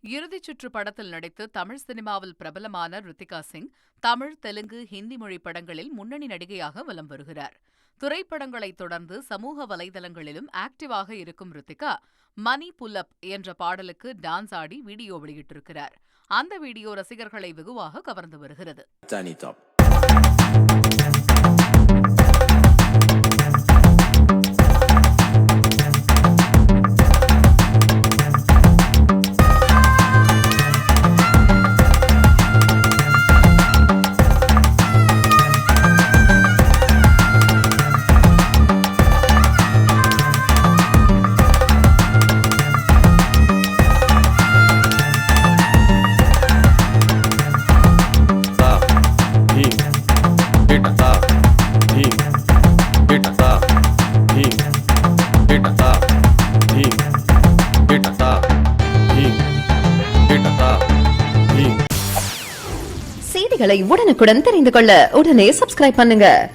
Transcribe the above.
இறுதிச் சுற்று படத்தில் நடித்து தமிழ் சினிமாவில் பிரபலமான ரித்திகா சிங் தமிழ், தெலுங்கு, ஹிந்தி மொழி படங்களில் முன்னணி நடிகையாக வலம் வருகிறார். திரைப்படங்களைத் தொடர்ந்து சமூக வலைதளங்களிலும் ஆக்டிவாக இருக்கும் ரித்திகா, மணி புல் அப் என்ற பாடலுக்கு டான்ஸ் ஆடி வீடியோ வெளியிட்டிருக்கிறார். அந்த வீடியோ ரசிகர்களை வெகுவாக கவர்ந்து வருகிறது. செய்திகளை உடனுக்குடன் தெரிந்து கொள்ள உடனே சப்ஸ்கிரைப் பண்ணுங்க.